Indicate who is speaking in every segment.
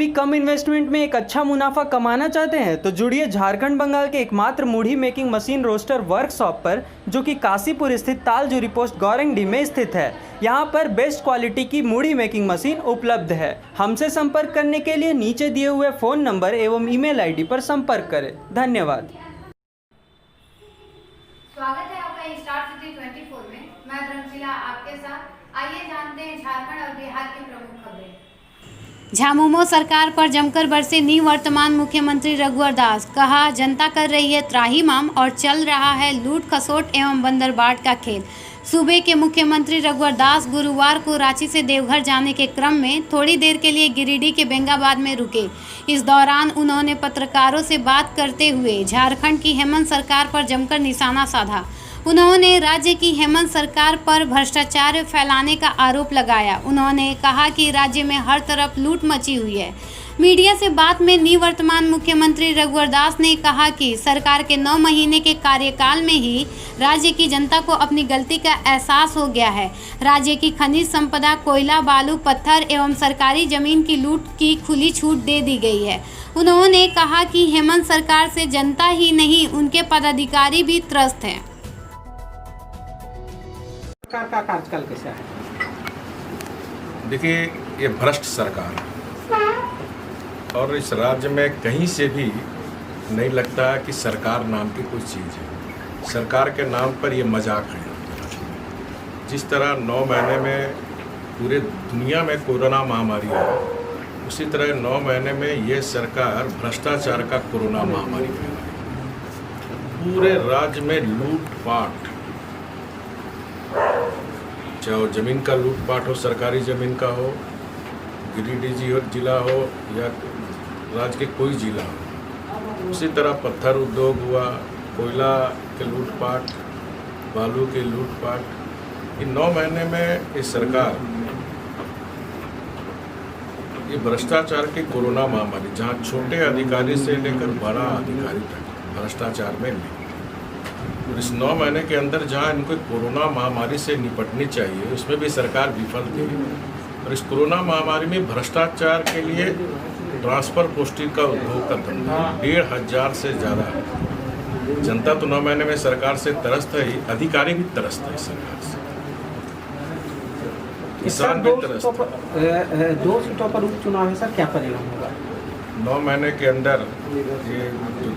Speaker 1: भी कम इन्वेस्टमेंट में एक अच्छा मुनाफा कमाना चाहते हैं तो जुड़िए झारखंड बंगाल के एकमात्र मूढ़ी मेकिंग मशीन रोस्टर वर्कशॉप पर, जो कि काशीपुर स्थित तालजुरी पोस्ट गौरंगडी में स्थित है। यहां पर बेस्ट क्वालिटी की मूढ़ी मेकिंग मशीन उपलब्ध है। हमसे संपर्क करने के लिए नीचे दिए हुए फ़ोन नंबर एवं ईमेल आईडी पर संपर्क करें। धन्यवाद।
Speaker 2: स्वागत है आपका स्टार सिटी 24 में। मैं ब्रह्मशिला आपके साथ। आइए जानते हैं झारखंड और बिहार की प्रमुख खबरें।
Speaker 3: झामुमो सरकार पर जमकर बरसे निवर्तमान मुख्यमंत्री रघुवर दास। कहा, जनता कर रही है त्राहिमाम और चल रहा है लूट खसोट एवं बंदरबाट का खेल। सूबे के मुख्यमंत्री रघुवर दास गुरुवार को रांची से देवघर जाने के क्रम में थोड़ी देर के लिए गिरिडीह के बेंगाबाद में रुके। इस दौरान उन्होंने पत्रकारों से बात करते हुए झारखंड की हेमंत सरकार पर जमकर निशाना साधा। उन्होंने राज्य की हेमंत सरकार पर भ्रष्टाचार फैलाने का आरोप लगाया। उन्होंने कहा कि राज्य में हर तरफ लूट मची हुई है। मीडिया से बात में निवर्तमान मुख्यमंत्री रघुवर दास ने कहा कि सरकार के 9 महीने के कार्यकाल में ही राज्य की जनता को अपनी गलती का एहसास हो गया है। राज्य की खनिज संपदा, कोयला, बालू, पत्थर एवं सरकारी जमीन की लूट की खुली छूट दे दी गई है। उन्होंने कहा कि हेमंत सरकार से जनता ही नहीं, उनके पदाधिकारी भी त्रस्त हैं।
Speaker 4: सरकार का कार्यकाल कैसा है?
Speaker 5: देखिए, ये भ्रष्ट सरकार है और इस राज्य में कहीं से भी नहीं लगता कि सरकार नाम की कोई चीज़ है। सरकार के नाम पर ये मजाक है। जिस तरह 9 महीने में पूरे दुनिया में कोरोना महामारी है, उसी तरह 9 महीने में ये सरकार भ्रष्टाचार का कोरोना महामारी फैलाई। पूरे राज्य में लूटपाट, चाहे वो ज़मीन का लूटपाट हो, सरकारी ज़मीन का हो, गिरिडीह जिला हो या राज्य के कोई जिला हो। उसी तरह पत्थर उद्योग हुआ, कोयला के लूटपाट, बालू के लूटपाट। इन 9 महीने में ये सरकार ये भ्रष्टाचार की कोरोना महामारी, जहाँ छोटे अधिकारी से लेकर बड़ा अधिकारी तक भ्रष्टाचार में लिप्त। और इस 9 महीने के अंदर जहाँ इनको कोरोना महामारी से निपटनी चाहिए, उसमें भी सरकार विफल थी। और इस कोरोना महामारी में भ्रष्टाचार के लिए ट्रांसफ़र पोस्टिंग का उद्योग का धंधा 1,500 से ज़्यादा है। जनता तो 9 महीने में सरकार से तरसता ही, अधिकारी भी तरसता है सरकार से, किसान भी तरसता है।
Speaker 4: 2 सीटों पर उपचुनाव है सर, क्या परिणाम होगा?
Speaker 5: 9 महीने के अंदर ये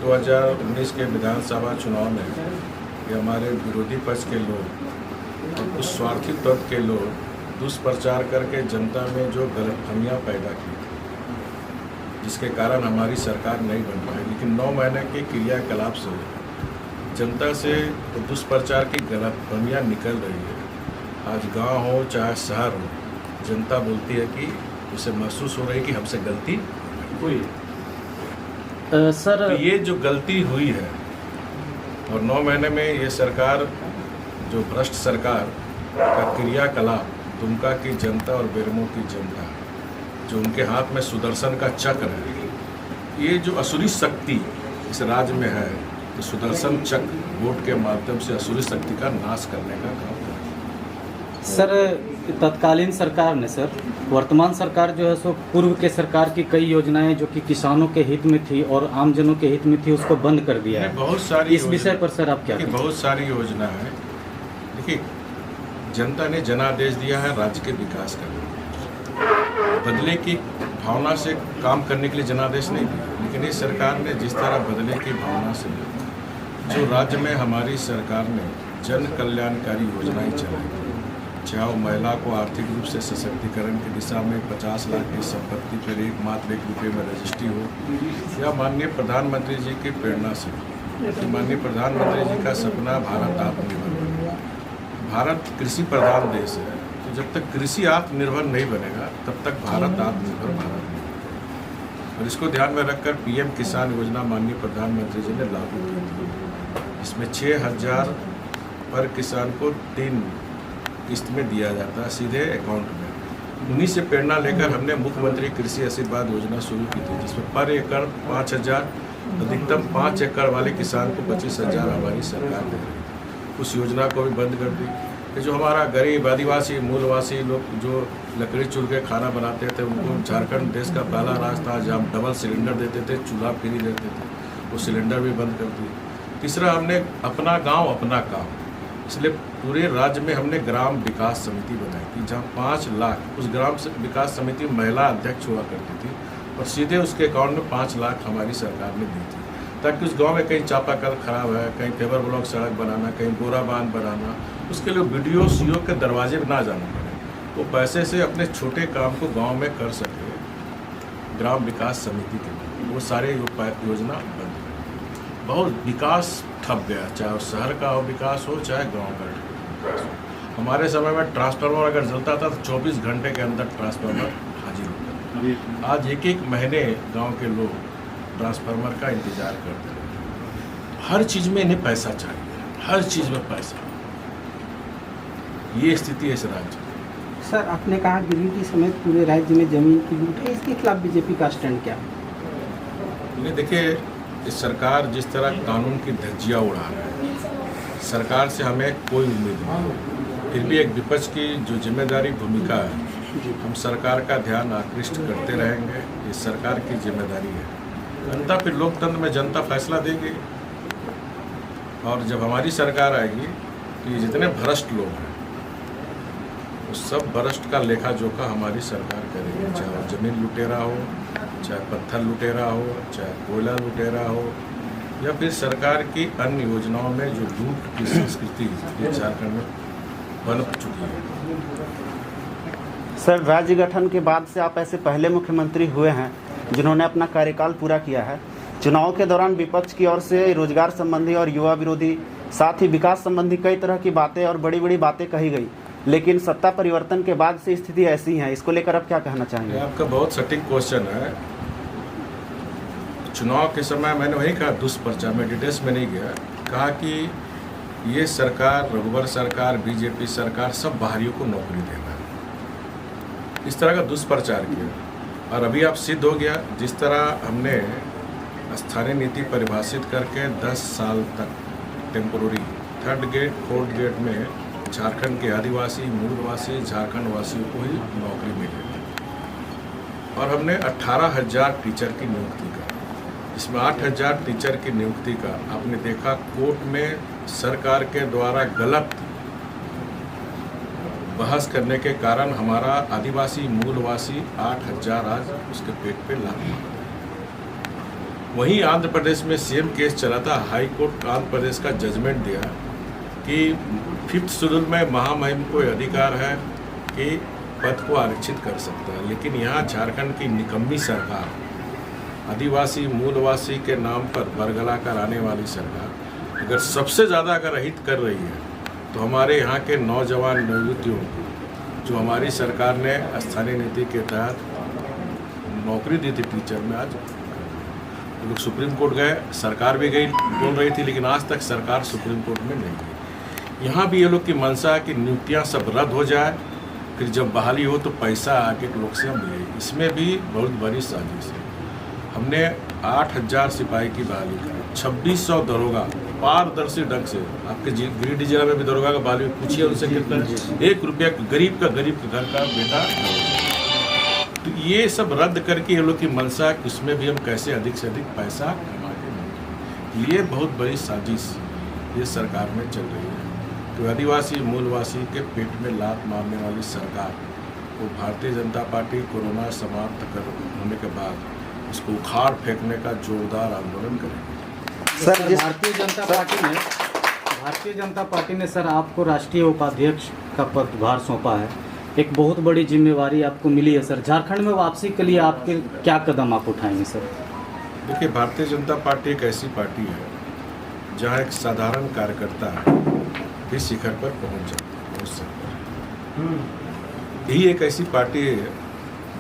Speaker 5: 2019 के विधानसभा चुनाव में ये हमारे विरोधी पक्ष के लोग और कुछ स्वार्थी तत्व के लोग दुष्प्रचार करके जनता में जो गलतफहमियाँ पैदा की, जिसके कारण हमारी सरकार नहीं बन पाई। लेकिन 9 महीने के क्रियाकलाप से जनता से तो दुष्प्रचार की गलतफहमियाँ निकल रही है। आज गांव हो चाहे शहर हो, जनता बोलती है कि उसे महसूस हो रही है कि हमसे गलती हुई।
Speaker 4: सर,
Speaker 5: तो ये जो गलती हुई है और 9 महीने में ये सरकार, जो भ्रष्ट सरकार का क्रियाकलाप, दुमका की जनता और बेरमो की जनता, जो उनके हाथ में सुदर्शन का चक्र है, ये जो असुरी शक्ति इस राज्य में है, तो सुदर्शन चक्र वोट के माध्यम से असुरी शक्ति का नाश करने का काम कर रही है।
Speaker 4: सर, तत्कालीन सरकार ने सर, वर्तमान सरकार जो है सो पूर्व के सरकार की कई योजनाएं जो कि किसानों के हित में थी और आमजनों के हित में थी, उसको बंद कर दिया है।
Speaker 5: बहुत सारी
Speaker 4: इस विषय पर सर आप क्या कहें?
Speaker 5: बहुत सारी योजना है। देखिए, जनता ने जनादेश दिया है राज्य के विकास का। बदले की भावना से काम करने के लिए जनादेश नहीं दिया, लेकिन इस सरकार ने जिस तरह बदले की भावना से जो राज्य में हमारी सरकार ने जन कल्याणकारी योजनाएं चलाई, चाहे वो महिला को आर्थिक रूप से सशक्तिकरण की दिशा में 50 लाख की संपत्ति पर एकमात्र 1 रुपये में रजिस्ट्री हो, या माननीय प्रधानमंत्री जी की प्रेरणा से कि माननीय प्रधानमंत्री जी का सपना भारत आत्मनिर्भर बने। भारत कृषि प्रधान देश है, तो जब तक कृषि आत्मनिर्भर नहीं बनेगा तब तक भारत आत्मनिर्भर भारत नहीं बनेगा। और इसको ध्यान में रखकर PM किसान योजना माननीय प्रधानमंत्री जी ने लागू की थी। इसमें 6,000 पर किसान को 3 किस्त में दिया जाता है सीधे अकाउंट में। उन्हीं से प्रेरणा लेकर हमने मुख्यमंत्री कृषि आशीर्वाद योजना शुरू की थी, जिसमें पर एकड़ 5,000, अधिकतम 5 एकड़ वाले किसान को 25,000 हमारी सरकार दे रही है। उस योजना को भी बंद कर दी। कि जो हमारा गरीब आदिवासी मूलवासी लोग जो लकड़ी चूल के खाना बनाते थे, उनको झारखंड देश का पहला राज्य था जहाँ डबल सिलेंडर देते थे, चूल्हा फ्री देते थे, वो सिलेंडर भी बंद कर दिए। तीसरा, हमने अपना गांव अपना काम, इसलिए पूरे राज्य में हमने ग्राम विकास समिति बनाई थी, जहाँ 5 लाख उस ग्राम विकास समिति में महिला अध्यक्ष हुआ करती थी और सीधे उसके अकाउंट में 5 लाख हमारी सरकार ने दी थी, ताकि उस गांव में कहीं चापाकल खराब है, कहीं फेबर ब्लॉक सड़क बनाना, कहीं बोरा बांध बनाना, उसके लिए बीडीओ सीओ के दरवाजे पर ना जाना पड़े, वो पैसे से अपने छोटे काम को गांव में कर सके। ग्राम विकास समिति के वो सारे योजना बंद गए, बहुत विकास ठप गया, चाहे वो शहर का हो विकास हो, चाहे गांव का विकास हो। हमारे समय में ट्रांसफार्मर अगर जलता था तो 24 घंटे के अंदर ट्रांसफार्मर हाजिर होता था। आज एक महीने गांव के लोग ट्रांसफार्मर का इंतजार करते हैं। हर चीज़ में इन्हें पैसा चाहिए, हर चीज़ में पैसा। ये स्थिति है इस राज्य में।
Speaker 6: सर, आपने कहा गिरिडीह समेत पूरे राज्य में जमीन की लूट है, इसके खिलाफ बीजेपी का स्टैंड क्या है?
Speaker 5: नहीं, देखिए, इस सरकार जिस तरह कानून की धज्जियाँ उड़ा रही है, सरकार से हमें कोई उम्मीद नहीं। फिर भी एक विपक्ष की जो जिम्मेदारी भूमिका है, हम सरकार का ध्यान आकृष्ट करते रहेंगे, ये सरकार की जिम्मेदारी है। अंततः फिर लोकतंत्र में जनता फैसला देगी, और जब हमारी सरकार आएगी तो ये जितने भ्रष्ट लोग हैं उस सब भ्रष्ट का लेखा जोखा हमारी सरकार करेगी, चाहे वो जमीन लुटेरा हो, चाहे पत्थर लुटेरा हो, चाहे कोयला लुटेरा हो, या फिर सरकार की अन्य योजनाओं में जो लूट की संस्कृति झारखंड में पनप चुकी है।
Speaker 7: सर, राज्य गठन के बाद से आप ऐसे पहले मुख्यमंत्री हुए हैं जिन्होंने अपना कार्यकाल पूरा किया है। चुनाव के दौरान विपक्ष की ओर से रोजगार संबंधी और युवा विरोधी, साथ ही विकास संबंधी कई तरह की बातें और बड़ी बड़ी बातें कही गई, लेकिन सत्ता परिवर्तन के बाद से स्थिति ऐसी है। इसको लेकर आप क्या कहना चाहेंगे?
Speaker 5: आपका बहुत सटीक क्वेश्चन है। चुनाव के समय मैंने वही कहा, दुष्प्रचार में डिटेल्स में नहीं गया, कहा कि ये सरकार, रघुवर सरकार, बीजेपी सरकार सब बाहरियों को नौकरी देना है, इस तरह का दुष्प्रचार किया। और अभी आप सिद्ध हो गया, जिस तरह हमने स्थानीय नीति परिभाषित करके 10 साल तक temporary 3rd gate 4th gate में झारखंड के आदिवासी, मूलवासी, झारखंड वासियों को ही नौकरी मिलेगी। और हमने 18,000 टीचर की नियुक्ति का, इसमें 8,000 टीचर की नियुक्ति का आपने देखा कोर्ट में सरकार के द्वारा गलत बहस करने के कारण हमारा आदिवासी मूलवासी 8,000 आज उसके पेट पे लात मार। वहीं आंध्र प्रदेश में सेम केस चला था, हाई कोर्ट आंध्र प्रदेश का जजमेंट दिया कि 5th शेड्यूल में महामहिम को अधिकार है कि पद को आरक्षित कर सकता है, लेकिन यहाँ झारखंड की निकम्मी सरकार, आदिवासी मूलवासी के नाम पर बरगला कर आने वाली सरकार अगर सबसे ज़्यादा अगर अहित कर रही है तो हमारे यहाँ के नौजवान नवयुवतियों को, जो हमारी सरकार ने स्थानीय नीति के तहत नौकरी दी थी टीचर में, आज लोग सुप्रीम कोर्ट गए, सरकार भी गई, बोल रही थी, लेकिन आज तक सरकार सुप्रीम कोर्ट में नहीं गई। यहाँ भी ये लोग की मंशा है कि नियुक्तियाँ सब रद्द हो जाए, फिर जब बहाली हो तो पैसा आके लोग से मिले। इसमें भी बहुत बड़ी साजिश है। हमने 8,000 सिपाही की बहाली करी, 2,600 दरोगा पारदर्शी ढंग से। आपके गिरिडीह जिला में भी दरोगा का बहाली पूछिए उनसे कितना, 1 रुपया गरीब का घर का बेटा। तो ये सब रद्द करके ये लोग की मंशा है कि उसमें भी हम कैसे अधिक से अधिक पैसा कमा के, ये बहुत बड़ी साजिश ये सरकार में चल रही है। तो आदिवासी मूलवासी के पेट में लात मारने वाली सरकार को भारतीय जनता पार्टी कोरोना समाप्त कर होने के बाद उसको उखाड़ फेंकने का जोरदार आंदोलन करेंगे।
Speaker 4: सर, भारतीय जनता पार्टी ने सर आपको राष्ट्रीय उपाध्यक्ष का पदभार सौंपा है, एक बहुत बड़ी जिम्मेवारी आपको मिली है सर। झारखंड में वापसी के लिए आपके क्या कदम आप उठाएंगे सर?
Speaker 5: देखिए, भारतीय जनता पार्टी एक ऐसी पार्टी है जहाँ एक साधारण कार्यकर्ता भी शिखर पर पहुँच सकता है। यही एक ऐसी पार्टी है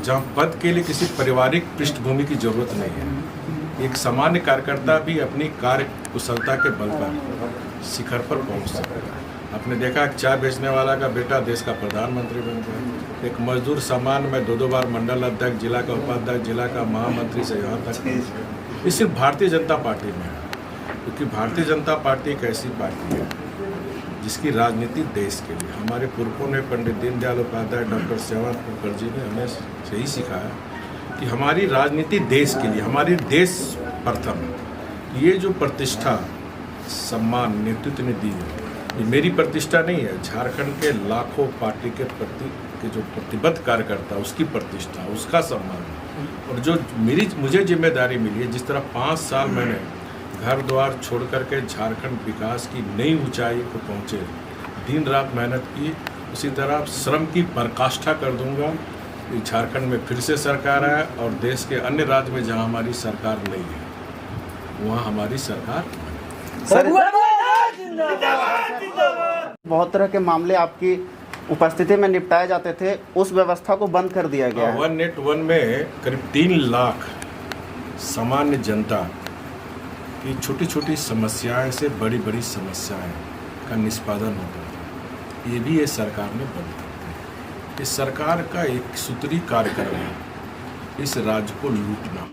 Speaker 5: जहाँ पद के लिए किसी पारिवारिक पृष्ठभूमि की जरूरत नहीं है। एक सामान्य कार्यकर्ता भी अपनी कार्य कुशलता के बल पर शिखर पर पहुँच सकता है। आपने देखा कि चाय बेचने वाला का बेटा देश का प्रधानमंत्री बन गया, एक मजदूर सामान्य में 2 बार मंडल अध्यक्ष, जिला का उपाध्यक्ष, जिला का महामंत्री से यहाँ तक। ये सिर्फ भारतीय जनता पार्टी में है, क्योंकि भारतीय जनता पार्टी एक ऐसी पार्टी है जिसकी राजनीति देश के लिए। हमारे पुरखों ने, पंडित दीनदयाल उपाध्याय, डॉक्टर श्यामा मुखर्जी ने हमें यही सिखाया कि हमारी राजनीति देश के लिए, हमारी देश प्रथम। ये जो प्रतिष्ठा, सम्मान नेतृत्व ने दी है, ये मेरी प्रतिष्ठा नहीं है, झारखंड के लाखों पार्टी के प्रति के जो प्रतिबद्ध कार्यकर्ता, उसकी प्रतिष्ठा, उसका सम्मान। और जो मुझे जिम्मेदारी मिली है, जिस तरह 5 साल मैंने घर द्वार छोड़ करके झारखंड विकास की नई ऊंचाई को पहुँचे, दिन रात मेहनत की, उसी तरह श्रम की पराकाष्ठा कर दूंगा कि झारखंड में फिर से सरकार आए और देश के अन्य राज्य में जहां हमारी सरकार नहीं है वहां हमारी सरकार।
Speaker 7: सर, बहुत तरह के मामले आपकी उपस्थिति में निपटाए जाते थे, उस व्यवस्था को बंद कर दिया गया है।
Speaker 5: 181 में करीब 3 लाख सामान्य जनता की छोटी छोटी समस्याएं से बड़ी बड़ी समस्याएं का निष्पादन होता था। ये भी ये सरकार ने बंद कर दिया। इस सरकार का एक सूत्री कार्यक्रम है इस राज्य को लूटना।